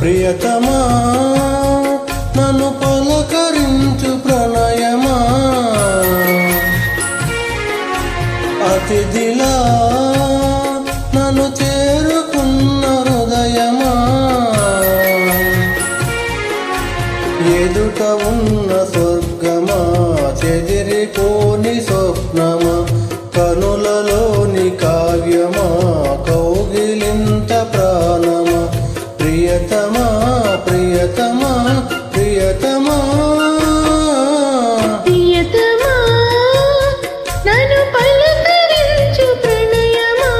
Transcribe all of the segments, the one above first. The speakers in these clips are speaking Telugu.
ప్రియతమా నన్ను పలకరించు ప్రణయమా అతిథిలా నన్ను చేరుకున్న హృదయమా ఎదుట ఉన్న స్వర్గమా చెదిరిపోని స్వప్నమా కనులలోని కావ్యమా కౌగిలింత ప్రాణమా ప్రియతమా ప్రియతమా ప్రియతమా ప్రియతమా నన్ను పలకరించు ప్రణయమా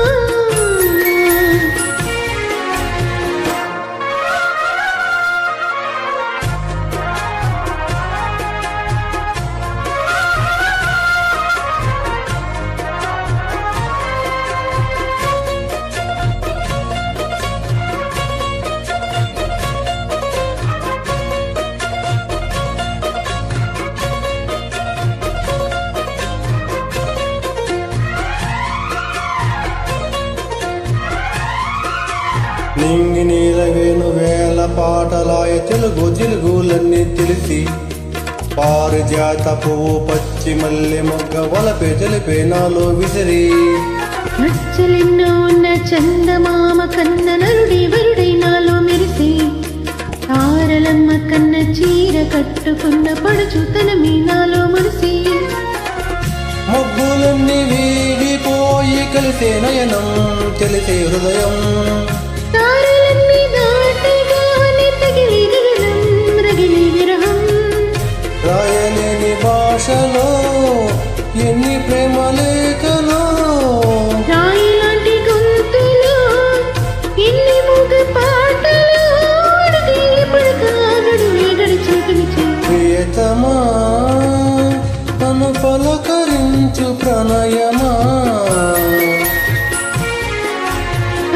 నింగి నీలవేణు వేల పాటలాయ తెలుగులన్నీ తెలిసి పారిజాత పువ్వు పచ్చి మల్లె మొగ్గ వలపే తెలిపే నాలో విసిరి మచ్చలెన్నో ఉన్న చందమామ కన్న నరుడి వరుడై నాలో మెరిసి తారలమ్మ కన్న చీర కట్టుకున్న పడుచుతనమి నాలో మనసి మొగ్గులన్నీ వీడిపోయి కలిసే నయనం తెలిసే హృదయం తారలన్నీ దాటగానే తగిలి గగనం రగిలి విరహం రాయలేని భాషలో ఎన్ని ప్రేమ లేఖలో రాయిలాంటి గొంతులో ఎన్ని మూగ పాటలు పడకాగడువే గడిచే ప్రియతమా నన్ను పలకరించు ప్రణయమా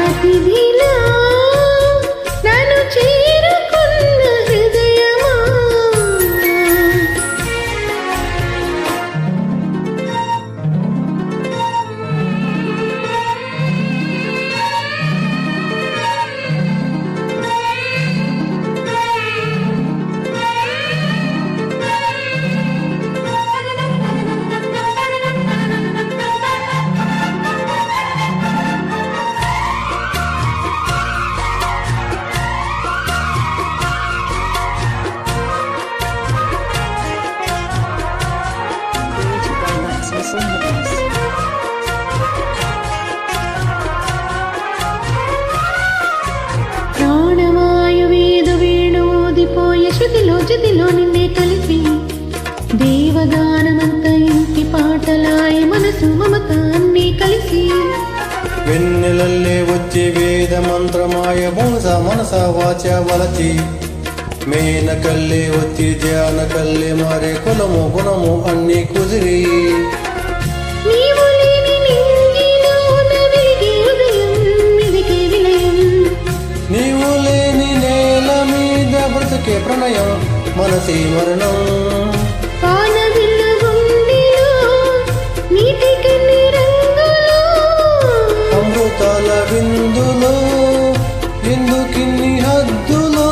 అతిథిలా నన్ను చేరుకున్న హృదయమా ప్రాణవాయువేదు వేణుదిపోయే శృతిలో జతిలో నిన్నే కలిపి దేవగానమంత ఇంటి పాటలాయ మనసు మమత అన్నీ కలిసి వెన్నెలల్లే వచ్చి వేద మంత్రమాయ మనస వాచ వలచి మేనకల్లే వచ్చి ధ్యాన కల్లే మారే కులము గుణము అన్ని కుదిరి నీవు లేని నింగిలో నవిలిగే ఉదయం ఇదికే విలయం నీవు లేని నేల మీద బ్రతుకే ప్రణయం మనసి మరణం పాలవిల్ల గుండెలో నీటికన్ని రంగులో అమృతాల విందులో ఎందుకిన్ని హద్దులో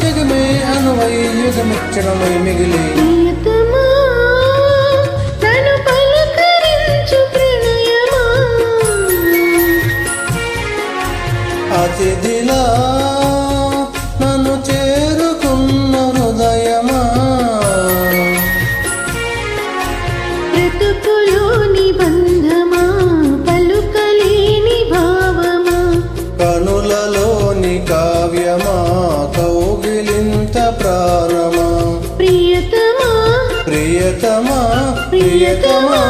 జగమే అనువై యుగమిచ్చడమై మిగిలి ప్రియతమా నన్ను పలకరించు ప్రణయమా అతిథిలా నన్ను చేరుకున్న హృదయమా బ్రతుకులోని బంధమా పలుకలేని భావమా కనులలోని కావ్యమా కౌగిలింత ప్రాణమా ప్రియతమా ప్రియతమా ప్రియతమా